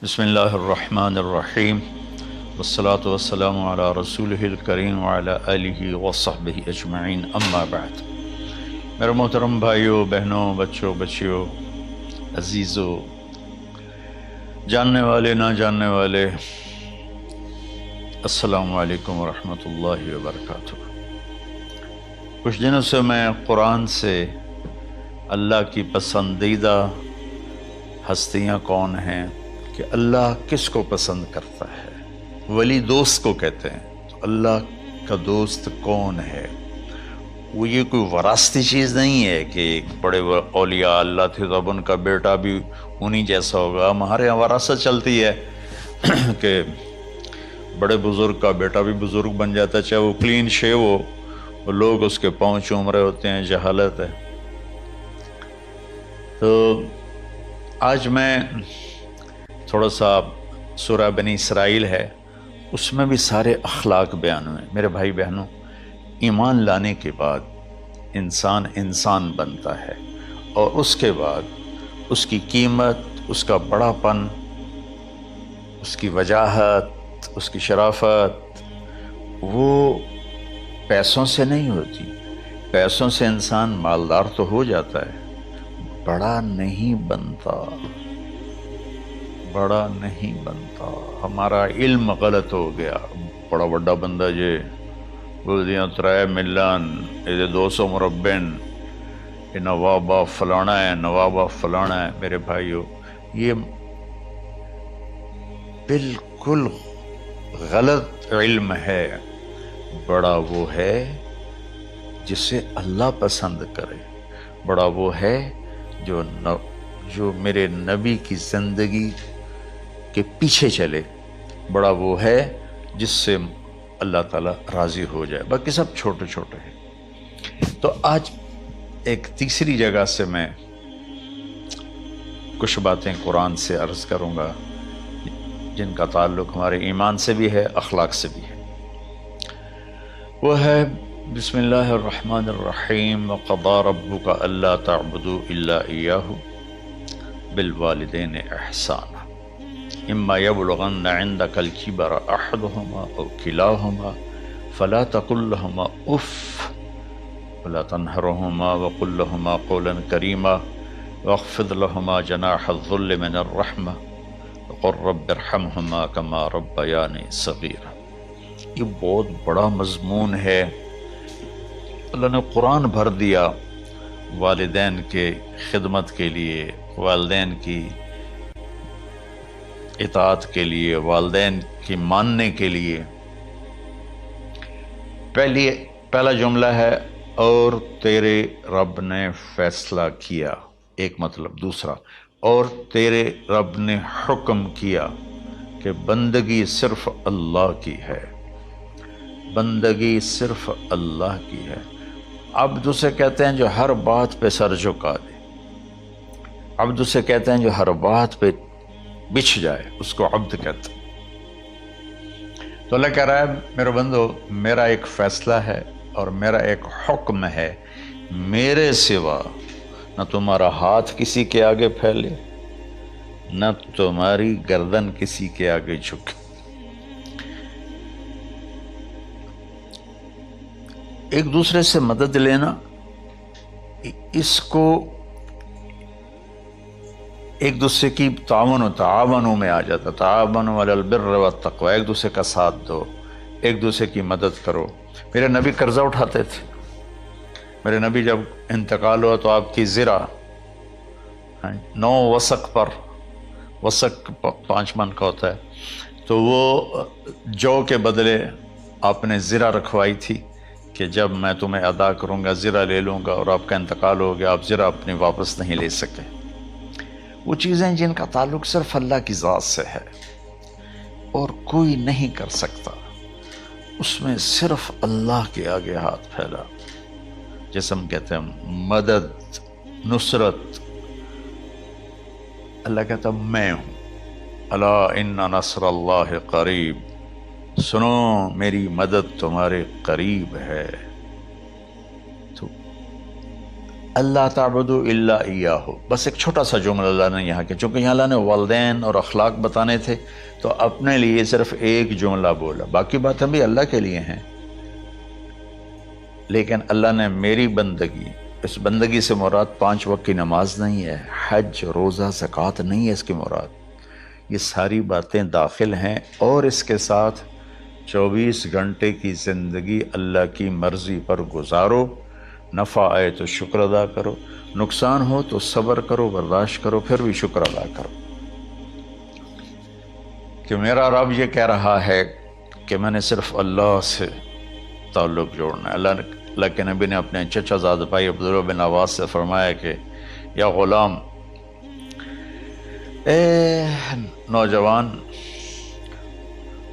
بسم اللہ الرحمن الرحیم والصلاة والسلام علی رسولہ الکریم وعلی آلہ وصحبہ اجمعین، اما بعد۔ میرے محترم بھائیوں، بہنوں، بچوں، بچیوں، عزیزوں، جاننے والے، نہ جاننے والے، السلام علیکم ورحمۃ اللہ وبرکاتہ۔ کچھ دنوں سے میں قرآن سے اللہ کی پسندیدہ ہستیاں کون ہیں، کہ اللہ کس کو پسند کرتا ہے، ولی دوست کو کہتے ہیں۔ تو اللہ کا دوست کون ہے؟ وہ یہ کوئی وراثتی چیز نہیں ہے کہ ایک بڑے اولیاء اللہ تھے تو اب ان کا بیٹا بھی انہی جیسا ہوگا۔ ہمارے یہاں وراثت چلتی ہے کہ بڑے بزرگ کا بیٹا بھی بزرگ بن جاتا ہے، چاہے وہ کلین شیو ہو، وہ لوگ اس کے پاؤں چوم رہے ہوتے ہیں، جہالت ہے۔ تو آج میں تھوڑا سا سورہ بنی اسرائیل ہے، اس میں بھی سارے اخلاق بیان ہوئے۔ میرے بھائی بہنوں، ایمان لانے کے بعد انسان بنتا ہے، اور اس کے بعد اس کی قیمت، اس کا بڑا پن، اس کی وجاہت، اس کی شرافت وہ پیسوں سے نہیں ہوتی۔ پیسوں سے انسان مالدار تو ہو جاتا ہے، بڑا نہیں بنتا، بڑا نہیں بنتا۔ ہمارا علم غلط ہو گیا۔ بڑا بڑا بندہ جے بولدیاں 3 ملن، یہ 200 مربن، یہ نوابہ فلانا ہے، نوابہ فلانا ہے۔ میرے بھائیو، یہ بالکل غلط علم ہے۔ بڑا وہ ہے جسے اللہ پسند کرے، بڑا وہ ہے جو میرے نبی کی زندگی کے پیچھے چلے، بڑا وہ ہے جس سے اللہ تعالیٰ راضی ہو جائے، باقی سب چھوٹے چھوٹے ہیں۔ تو آج ایک تیسری جگہ سے میں کچھ باتیں قرآن سے عرض کروں گا جن کا تعلق ہمارے ایمان سے بھی ہے، اخلاق سے بھی ہے۔ وہ ہے بسم اللہ الرحمن الرحیم، وَقَضَىٰ رَبُّكَ أَلَّا تَعْبُدُوا إِلَّا إِيَّاهُ بِالْوَالِدَيْنِ إِحْسَانًا إِمَّا يَبْلُغَنَّ عِندَكَ الْكِبَرَ أَحَدُهُمَا أَوْ كِلَاهُمَا فَلَا تَقُل لَّهُمَا أُفٍّ وَلَا تَنْهَرْهُمَا وَقُل لَّهُمَا قَوْلًا كَرِيمًا وَاخْفِضْ لَهُمَا جَنَاحَ الذُّلِّ مِنَ الرَّحْمَةِ وَقُل رَّبِّ ارْحَمْهُمَا كَمَا رَبَّيَانِي صَغِيرًا۔ یہ بہت بڑا مضمون ہے۔ اللہ نے قرآن بھر دیا والدین کے خدمت کے لیے، والدین کی اطاعت کے لیے، والدین کی ماننے کے لیے۔ پہلا جملہ ہے اور تیرے رب نے فیصلہ کیا، ایک مطلب۔ دوسرا، اور تیرے رب نے حکم کیا کہ بندگی صرف اللہ کی ہے، بندگی صرف اللہ کی ہے۔ عبد اسے کہتے ہیں جو ہر بات پہ سر جھکا دے، عبد اسے کہتے ہیں جو ہر بات پہ بچھ جائے، اس کو عبد کہتے ہیں۔ تو اللہ کہہ رہا ہے میرے بندو، میرا ایک فیصلہ ہے اور میرا ایک حکم ہے، میرے سوا نہ تمہارا ہاتھ کسی کے آگے پھیلے، نہ تمہاری گردن کسی کے آگے جھکے۔ ایک دوسرے سے مدد لینا، اس کو ایک دوسرے کی تعاونوں میں آ جاتا، تعاونوا علی البر والتقوی، ایک دوسرے کا ساتھ دو، ایک دوسرے کی مدد کرو۔ میرے نبی قرضہ اٹھاتے تھے۔ میرے نبی جب انتقال ہوا تو آپ کی زرہ 9 وسق پر، وسق 5 من کا ہوتا ہے، تو وہ جو کے بدلے آپ نے زرہ رکھوائی تھی کہ جب میں تمہیں ادا کروں گا زرہ لے لوں گا، اور آپ کا انتقال ہو گیا، آپ زرہ اپنی واپس نہیں لے سکے۔ وہ چیزیں جن کا تعلق صرف اللہ کی ذات سے ہے اور کوئی نہیں کر سکتا، اس میں صرف اللہ کے آگے ہاتھ پھیلا، جیسے ہم کہتے ہیں مدد، نصرت۔ اللہ کہتا میں ہوں، الا ان نصر اللہ قریب، سنو میری مدد تمہارے قریب ہے۔ تو اللہ تعبدوا الا ایاہ، بس ایک چھوٹا سا جملہ اللہ نے یہاں کے، چونکہ یہاں اللہ نے والدین اور اخلاق بتانے تھے تو اپنے لیے صرف ایک جملہ بولا، باقی باتیں بھی اللہ کے لیے ہیں، لیکن اللہ نے میری بندگی، اس بندگی سے مراد 5 وقت کی نماز نہیں ہے، حج، روزہ، زکوٰۃ نہیں ہے اس کی مراد، یہ ساری باتیں داخل ہیں، اور اس کے ساتھ 24 گھنٹے کی زندگی اللہ کی مرضی پر گزارو، نفع آئے تو شکر ادا کرو، نقصان ہو تو صبر کرو، برداشت کرو، پھر بھی شکر ادا کرو کہ میرا رب یہ کہہ رہا ہے کہ میں نے صرف اللہ سے تعلق جوڑنا ہے۔ اللہ کے نبی نے اپنے چچا زاد بھائی عبداللہ بن عباس سے فرمایا کہ یا غلام، اے نوجوان،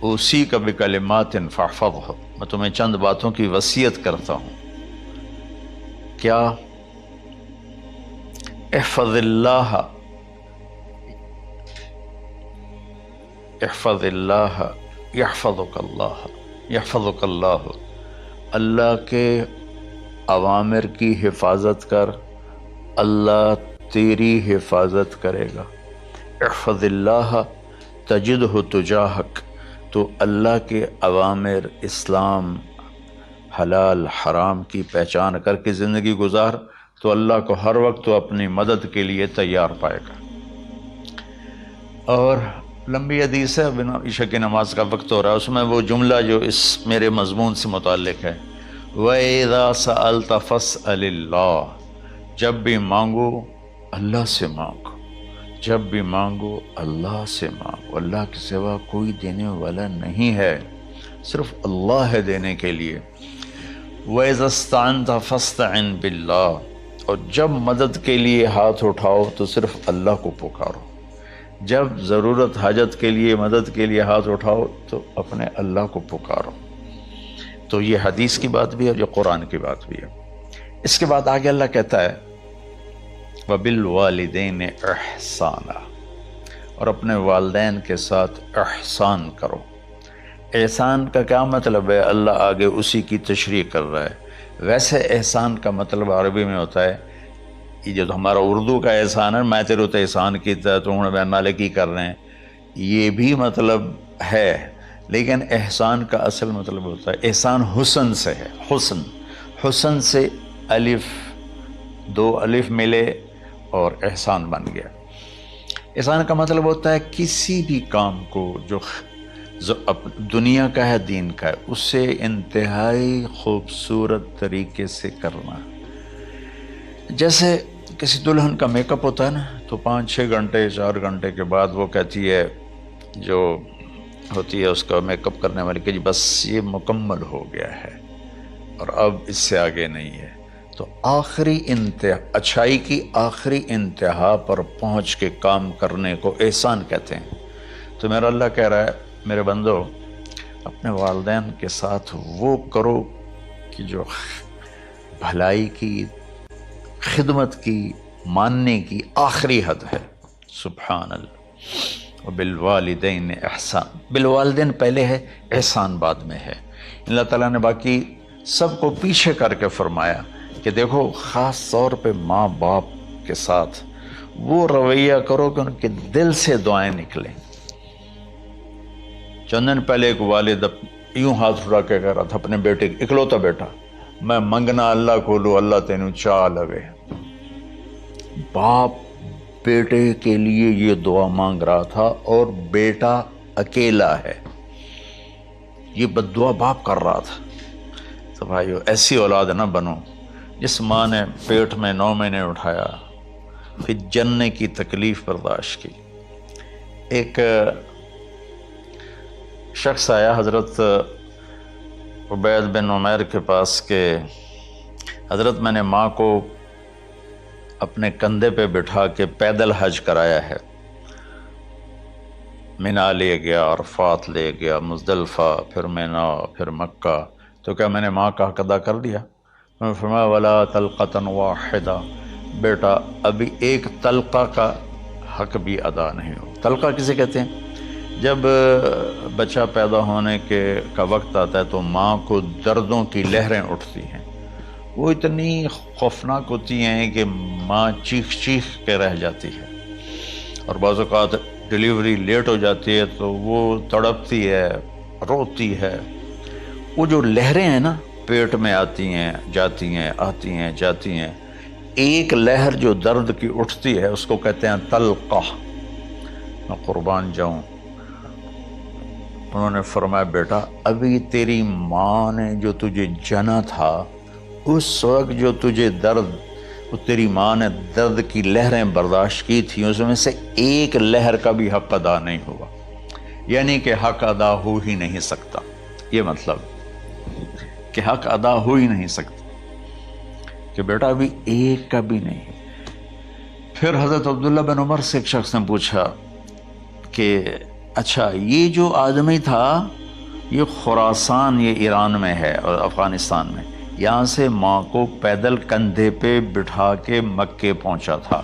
اسی کا بکلمات فاحفظہ، میں تمہیں چند باتوں کی وصیت کرتا ہوں، کیا؟ احفظ اللہ، احفظ اللہ یحفظک اللہ، یحفظک اللہ، اللہ کے اوامر کی حفاظت کر، اللہ تیری حفاظت کرے گا۔ احفظ اللہ تجدہ تجاہک، تو اللہ کے اوامر، اسلام، حلال حرام کی پہچان کر کے زندگی گزار تو اللہ کو ہر وقت تو اپنی مدد کے لیے تیار پائے گا۔ اور لمبی حدیث ہے، بنا عشاء کی نماز کا وقت ہو رہا ہے، اس میں وہ جملہ جو اس میرے مضمون سے متعلق ہے، وَإِذَا سَأَلْتَ فَاسْأَلِ اللَّهِ، جب بھی مانگو اللہ سے مانگو، جب بھی مانگو اللہ سے مانگو، اللہ کے سوا کوئی دینے والا نہیں ہے، صرف اللہ ہے دینے کے لیے۔ وَإِذَا اسْتَعَنْتَ فَاسْتَعِنْ بِاللَّهِ، اور جب مدد کے لیے ہاتھ اٹھاؤ تو صرف اللہ کو پکارو، جب ضرورت حاجت کے لیے، مدد کے لیے ہاتھ اٹھاؤ تو اپنے اللہ کو پکارو۔ تو یہ حدیث کی بات بھی ہے، جو قرآن کی بات بھی ہے۔ اس کے بعد آگے اللہ کہتا ہے وَبِالْوَالِدَيْنِ إِحْسَانًا، اور اپنے والدین کے ساتھ احسان کرو۔ احسان کا کیا مطلب ہے؟ اللہ آگے اسی کی تشریح کر رہا ہے۔ ویسے احسان کا مطلب عربی میں ہوتا ہے، یہ جو ہمارا اردو کا احسان ہے، میں تیرے تو احسان کیتا تو ہوں میں نالے کی کر رہے ہیں، یہ بھی مطلب ہے، لیکن احسان کا اصل مطلب ہوتا ہے، احسان حسن سے ہے، حسن، حسن سے الف، 2 الف ملے اور احسان بن گیا۔ احسان کا مطلب ہوتا ہے کسی بھی کام کو جو دنیا کا ہے، دین کا ہے، اسے انتہائی خوبصورت طریقے سے کرنا۔ جیسے کسی دلہن کا میک اپ ہوتا ہے نا، تو 5-6 گھنٹے 4 گھنٹے کے بعد وہ کہتی ہے، جو ہوتی ہے اس کا میک اپ کرنے والی، کہ جی بس یہ مکمل ہو گیا ہے اور اب اس سے آگے نہیں ہے۔ تو آخری اچھائی کی آخری انتہا پر پہنچ کے کام کرنے کو احسان کہتے ہیں۔ تو میرا اللہ کہہ رہا ہے، میرے بندو، اپنے والدین کے ساتھ وہ کرو کہ جو بھلائی کی، خدمت کی، ماننے کی آخری حد ہے۔ سبحان اللہ۔ وبالوالدین احسان، بالوالدین پہلے ہے، احسان بعد میں ہے۔ اللہ تعالیٰ نے باقی سب کو پیچھے کر کے فرمایا کہ دیکھو، خاص طور پہ ماں باپ کے ساتھ وہ رویہ کرو کہ ان کے دل سے دعائیں نکلیں۔ چند دن پہلے ایک والد یوں ہاتھ اٹھا کے کہہ رہا تھا اپنے بیٹے، اکلوتا بیٹا، میں منگنا اللہ کو لو، اللہ تینوں چاہ لگے۔ باپ بیٹے کے لیے یہ دعا مانگ رہا تھا، اور بیٹا اکیلا ہے، یہ بد دعا باپ کر رہا تھا۔ تو بھائیو، ایسی اولاد نہ بنو جس ماں نے پیٹ میں 9 مہینے اٹھایا، پھر جننے کی تکلیف برداشت کی۔ ایک شخص آیا حضرت عبید بن عمیر کے پاس کہ حضرت، میں نے ماں کو اپنے کندھے پہ بٹھا کے پیدل حج کرایا ہے، مینا لے گیا، عرفات لے گیا، مزدلفہ، پھر مینا، پھر مکہ، تو کیا میں نے ماں کا حق ادا کر دیا؟ میں نے فرمایا ولا تلقۃ واحدہ، بیٹا ابھی ایک تلقہ کا حق بھی ادا نہیں ہو۔ تلقہ کسے کہتے ہیں؟ جب بچہ پیدا ہونے کا وقت آتا ہے تو ماں کو دردوں کی لہریں اٹھتی ہیں، وہ اتنی خوفناک ہوتی ہیں کہ ماں چیخ چیخ کے رہ جاتی ہے، اور بعض اوقات ڈیلیوری لیٹ ہو جاتی ہے تو وہ تڑپتی ہے، روتی ہے۔ وہ جو لہریں ہیں نا، پیٹ میں آتی ہیں جاتی ہیں، آتی ہیں جاتی ہیں، ایک لہر جو درد کی اٹھتی ہے اس کو کہتے ہیں طلقہ۔ میں قربان جاؤں، انہوں نے فرمایا بیٹا ابھی تیری ماں نے جو تجھے جنا تھا اس وقت جو تجھے درد، وہ تیری ماں نے درد کی لہریں برداشت کی تھی، اس میں سے ایک لہر کا بھی حق ادا نہیں ہوا، یعنی کہ حق ادا ہو ہی نہیں سکتا۔ یہ مطلب کہ حق ادا ہو ہی نہیں سکتا، کہ بیٹا ابھی ایک کا بھی نہیں۔ پھر حضرت عبداللہ بن عمر سے ایک شخص نے پوچھا کہ اچھا یہ جو آدمی تھا یہ خراسان، یہ ایران میں ہے اور افغانستان میں، یہاں سے ماں کو پیدل کندھے پہ بٹھا کے مکے پہنچا تھا،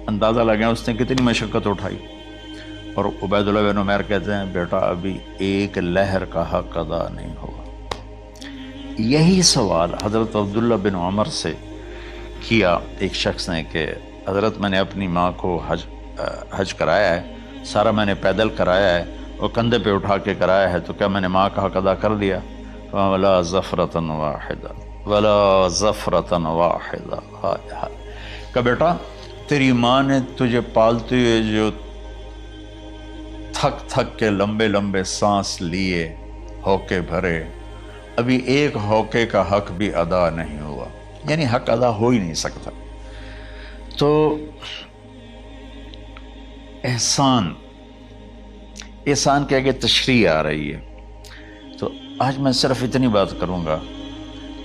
اندازہ لگا اس نے کتنی مشقت اٹھائی۔ اور عبید اللہ بن عمر کہتے ہیں بیٹا ابھی ایک لہر کا حق ادا نہیں ہوا۔ یہی سوال حضرت عبداللہ بن عمر سے کیا ایک شخص نے کہ حضرت میں نے اپنی ماں کو حج کرایا ہے، سارا میں نے پیدل کرایا ہے اور کندھے پہ اٹھا کے کرایا ہے، تو کیا میں نے ماں کا حق ادا کر دیا؟ وَلَا زَفْرَةً وَاحِدًا وَلَا زَفْرَةً وَاحِدًا۔ کہ بیٹا تیری ماں نے تجھے پالتے ہوئے جو تھک تھک کے لمبے لمبے سانس لیے، ہوکے بھرے، ابھی ایک ہوکے کا حق بھی ادا نہیں ہوا، یعنی حق ادا ہو ہی نہیں سکتا۔ تو احسان کے آگے تشریح آ رہی ہے۔ تو آج میں صرف اتنی بات کروں گا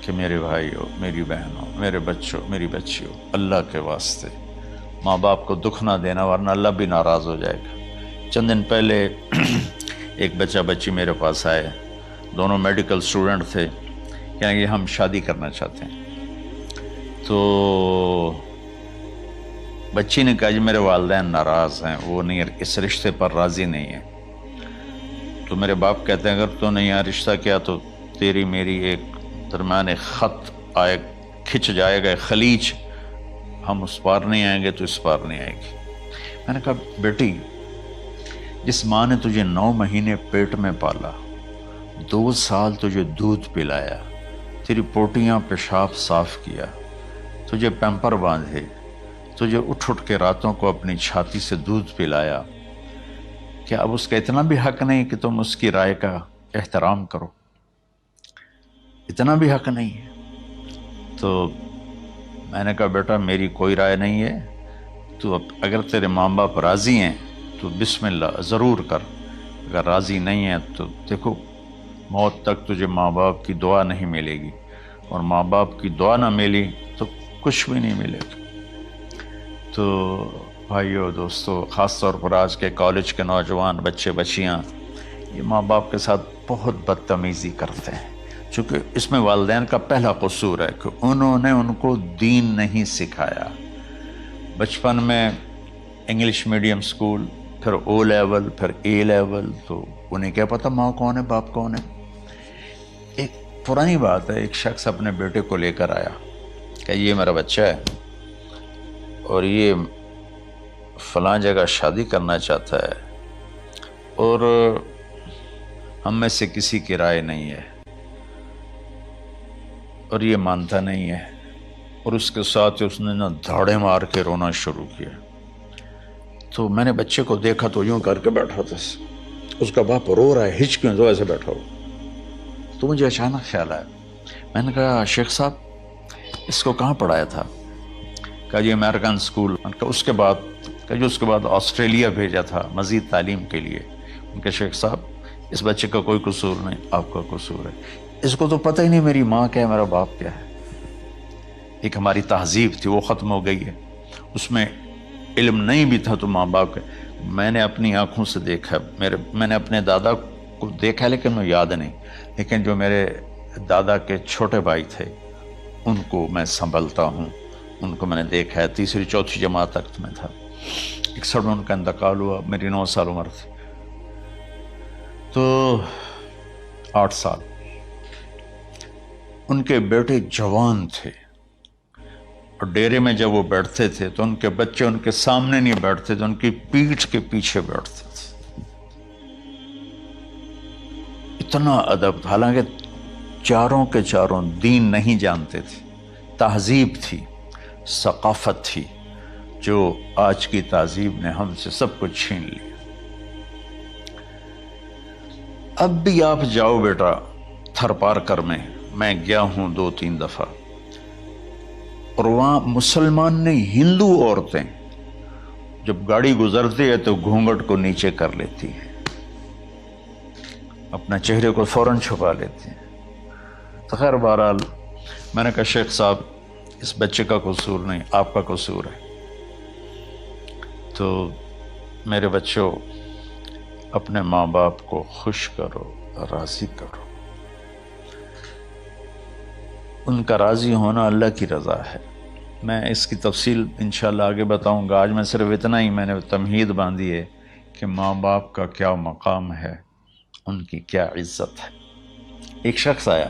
کہ میرے بھائیوں، میری بہنوں، میرے بچوں، میری بچیوں، اللہ کے واسطے ماں باپ کو دکھ نہ دینا، ورنہ اللہ بھی ناراض ہو جائے گا۔ چند دن پہلے ایک بچہ بچی میرے پاس آئے، دونوں میڈیکل اسٹوڈنٹ تھے، کہیں کہ ہم شادی کرنا چاہتے ہیں۔ تو بچی نے کہا جی میرے والدین ناراض ہیں، وہ نہیں، اس رشتے پر راضی نہیں ہیں۔ تو میرے باپ کہتے ہیں اگر تو نے یہاں رشتہ کیا تو تیری میری ایک درمیان خط آئے، کھچ جائے گا خلیج، ہم اس پار نہیں آئیں گے تو اس پار نہیں آئے گی۔ میں نے کہا بیٹی جس ماں نے تجھے 9 مہینے پیٹ میں پالا، 2 سال تجھے دودھ پلایا، تیری پوٹیاں پیشاب صاف کیا، تجھے پیمپر باندھے، تجھے اٹھ اٹھ کے راتوں کو اپنی چھاتی سے دودھ پلایا، کیا اب اس کا اتنا بھی حق نہیں کہ تم اس کی رائے کا احترام کرو؟ اتنا بھی حق نہیں ہے؟ تو میں نے کہا بیٹا میری کوئی رائے نہیں ہے، تو اگر تیرے ماں باپ راضی ہیں تو بسم اللہ ضرور کر، اگر راضی نہیں ہیں تو دیکھو موت تک تجھے ماں باپ کی دعا نہیں ملے گی، اور ماں باپ کی دعا نہ ملی تو کچھ بھی نہیں ملے گا۔ تو بھائیو دوستو، خاص طور پر آج کے کالج کے نوجوان بچے بچیاں یہ ماں باپ کے ساتھ بہت بدتمیزی کرتے ہیں، چونکہ اس میں والدین کا پہلا قصور ہے کہ انہوں نے ان کو دین نہیں سکھایا۔ بچپن میں انگلش میڈیم سکول، پھر او لیول، پھر اے لیول، تو انہیں کیا پتہ ماں کون ہے باپ کون ہے۔ ایک پرانی بات ہے، ایک شخص اپنے بیٹے کو لے کر آیا کہ یہ میرا بچہ ہے اور یہ فلاں جگہ شادی کرنا چاہتا ہے، اور ہم میں سے کسی کی رائے نہیں ہے، اور یہ مانتا نہیں ہے، اور اس کے ساتھ اس نے نا دھاڑے مار کے رونا شروع کیا۔ تو میں نے بچے کو دیکھا تو یوں کر کے بیٹھا تھا، اس کا باپ رو رہا ہے، ہچ کیوں تو ایسے بیٹھا ہو۔ تو مجھے اچانک خیال آیا، میں نے کہا شیخ صاحب اس کو کہاں پڑھایا تھا؟ کہا جی امریکن سکول۔ اس کے بعد آسٹریلیا بھیجا تھا مزید تعلیم کے لیے۔ ان کے شیخ صاحب اس بچے کا کوئی قصور نہیں، آپ کا قصور ہے، اس کو تو پتہ ہی نہیں میری ماں کیا ہے، میرا باپ کیا ہے۔ ایک ہماری تہذیب تھی وہ ختم ہو گئی ہے، اس میں علم نہیں بھی تھا تو ماں باپ کے۔ میں نے اپنی آنکھوں سے دیکھا، میں نے اپنے دادا کو دیکھا لیکن مجھے یاد نہیں، لیکن جو میرے دادا کے چھوٹے بھائی تھے ان کو میں سنبھلتا ہوں، ان کو میں نے دیکھا ہے، 3ری 4تھی جماعت تک میں تھا۔ 61 میں ان کا انتقال ہوا، میری 9 سال عمر تھی، تو 8 سال۔ ان کے بیٹے جوان تھے، اور ڈیرے میں جب وہ بیٹھتے تھے تو ان کے بچے ان کے سامنے نہیں بیٹھتے تھے، ان کی پیٹھ کے پیچھے بیٹھتے تھے۔ اتنا ادب، حالانکہ چاروں کے چاروں دین نہیں جانتے تھے، تہذیب تھی، ثقافت تھی، جو آج کی تہذیب نے ہم سے سب کچھ چھین لیا۔ اب بھی آپ جاؤ بیٹا تھر پارکر میں گیا ہوں 2-3 دفعہ، اور وہاں مسلمان نہیں، ہندو عورتیں جب گاڑی گزرتی ہے تو گھونگھٹ کو نیچے کر لیتی ہیں، اپنا چہرے کو فوراً چھپا لیتی ہیں۔ تو خیر بہرحال میں نے کہا شیخ صاحب اس بچے کا قصور نہیں، آپ کا قصور ہے۔ تو میرے بچوں، اپنے ماں باپ کو خوش کرو، راضی کرو۔ ان کا راضی ہونا اللہ کی رضا ہے۔ میں اس کی تفصیل انشاءاللہ آگے بتاؤں گا، آج میں صرف اتنا ہی میں نے تمہید باندھی ہے کہ ماں باپ کا کیا مقام ہے، ان کی کیا عزت ہے۔ ایک شخص آیا،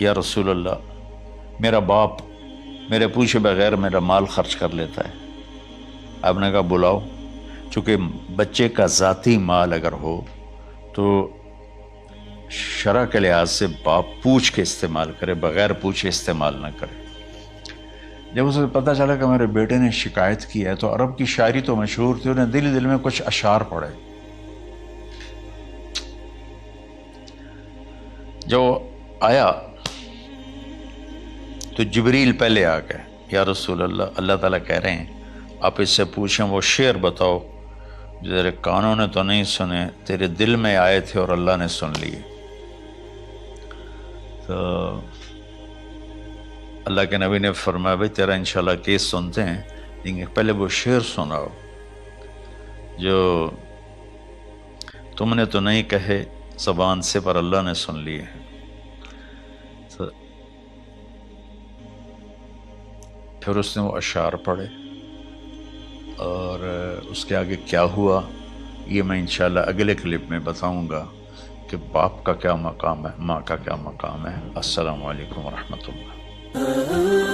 یا رسول اللہ میرا باپ میرے پوچھے بغیر میرا مال خرچ کر لیتا ہے۔ آپ نے کہا بلاؤ، چونکہ بچے کا ذاتی مال اگر ہو تو شرع کے لحاظ سے باپ پوچھ کے استعمال کرے، بغیر پوچھے استعمال نہ کرے۔ جب اسے پتہ چلا کہ میرے بیٹے نے شکایت کی ہے، تو عرب کی شاعری تو مشہور تھی، انہیں دل میں کچھ اشعار پڑھے۔ جو آیا تو جبریل پہلے آ گئے، یا رسول اللہ، اللہ تعالیٰ کہہ رہے ہیں آپ اس سے پوچھیں وہ شعر بتاؤ جو تیرے کانوں نے تو نہیں سنے، تیرے دل میں آئے تھے اور اللہ نے سن لیے۔ تو اللہ کے نبی نے فرمایا بھائی تیرا انشاءاللہ کیس سنتے ہیں، لیکن پہلے وہ شعر سناؤ جو تم نے تو نہیں کہے زبان سے پر اللہ نے سن لیے ہیں۔ تو پھر اس نے وہ اشعار پڑھے، اور اس کے آگے کیا ہوا یہ میں انشاءاللہ اگلے کلپ میں بتاؤں گا کہ باپ کا کیا مقام ہے، ماں کا کیا مقام ہے۔ السلام علیکم ورحمۃ اللہ۔